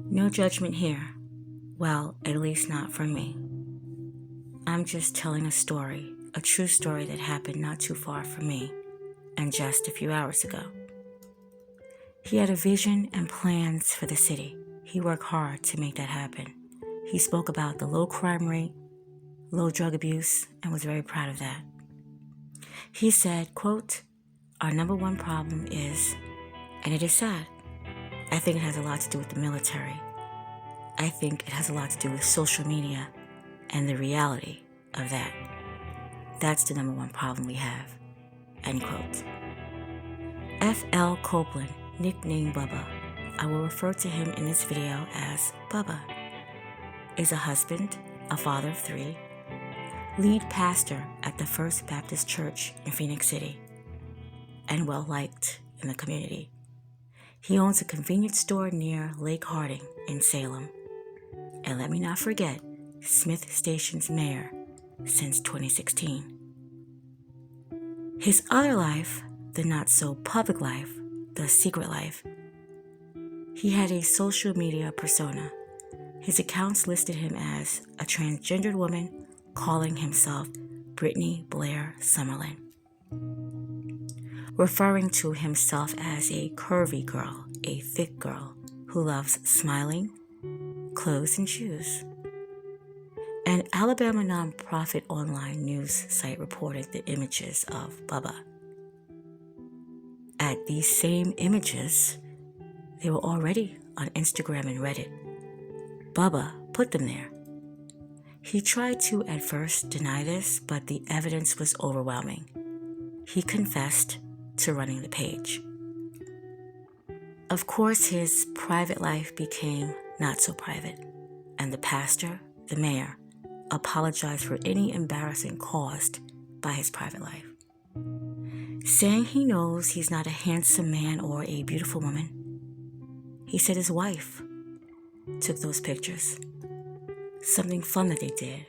No judgment here. Well, at least not from me. I'm just telling a story, a true story that happened not too far from me, and just a few hours ago. He had a vision and plans for the city. He worked hard to make that happen. He spoke about the low crime rate, low drug abuse, and was very proud of that. He said, quote, "Our number one problem is, and it is sad, I think it has a lot to do with the military. I think it has a lot to do with social media and the reality of that. That's the number one problem we have." End quote. F.L. Copeland, nicknamed Bubba, I will refer to him in this video as Bubba, is a husband, a father of 3, lead pastor at the First Baptist Church in Phoenix City, and well-liked in the community. He owns a convenience store near Lake Harding in Salem. And let me not forget, Smith Station's mayor since 2016. His other life, the not-so-public life, the secret life, he had a social media persona. His accounts listed him as a transgendered woman calling himself Brittany Blair Summerlin, referring to himself as a curvy girl, a thick girl who loves smiling, clothes, and shoes. An Alabama nonprofit online news site reported the images of Bubba. At these same images, they were already on Instagram and Reddit. Bubba put them there. He tried to at first deny this, but the evidence was overwhelming. He confessed to running the page. Of course, his private life became not so private, and the pastor, the mayor, apologized for any embarrassing caused by his private life, saying he knows he's not a handsome man or a beautiful woman. He said his wife took those pictures, something fun that they did.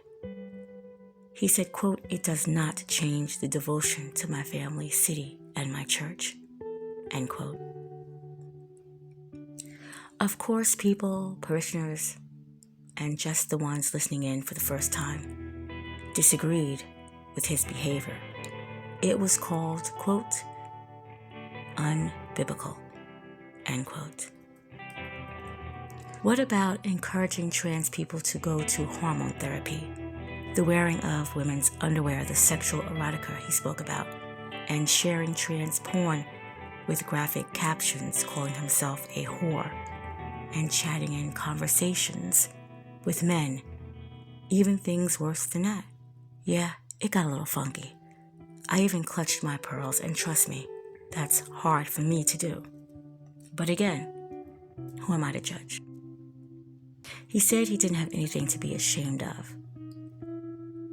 He said, quote, "It does not change the devotion to my family, city, and my church," end quote. Of course, people, parishioners, and just the ones listening in for the first time disagreed with his behavior. It was called, quote, unbiblical, end quote. What about encouraging trans people to go to hormone therapy, the wearing of women's underwear, the sexual erotica he spoke about, and sharing trans porn with graphic captions calling himself a whore, and chatting in conversations with men, even things worse than that? Yeah, it got a little funky. I even clutched my pearls, and trust me, that's hard for me to do. But again, who am I to judge? He said he didn't have anything to be ashamed of.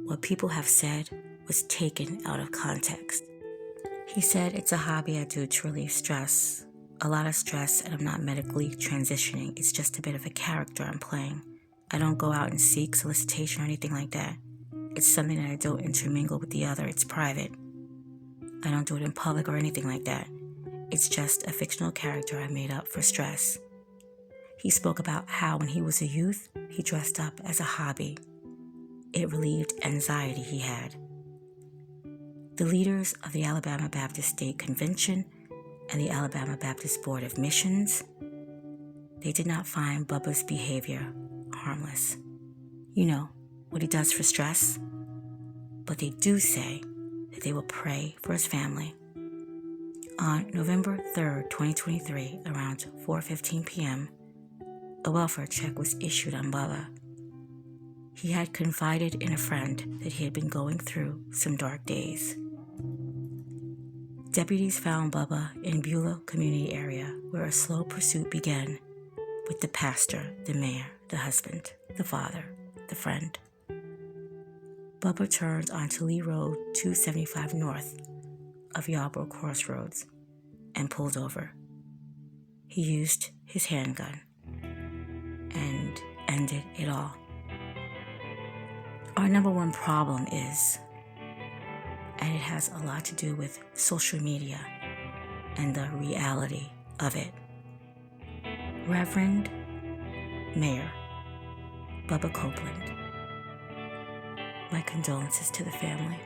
What people have said was taken out of context. He said, "It's a hobby I do to relieve stress. A lot of stress, and I'm not medically transitioning. It's just a bit of a character I'm playing. I don't go out and seek solicitation or anything like that. It's something that I don't intermingle with the other. It's private. I don't do it in public or anything like that. It's just a fictional character I made up for stress." He spoke about how when he was a youth, he dressed up as a hobby. It relieved anxiety he had. The leaders of the Alabama Baptist State Convention and the Alabama Baptist Board of Missions, they did not find Bubba's behavior harmless. You know, what he does for stress. But they do say that they will pray for his family. On November 3rd, 2023, around 4:15 p.m., a welfare check was issued on Bubba. He had confided in a friend that he had been going through some dark days. Deputies found Bubba in Beulah community area, where a slow pursuit began with the pastor, the mayor, the husband, the father, the friend. Bubba turned onto Lee Road 275 north of Yarborough Crossroads and pulled over. He used his handgun and ended it all. Our number one problem is, and it has a lot to do with social media and the reality of it. Reverend Mayor Bubba Copeland, my condolences to the family.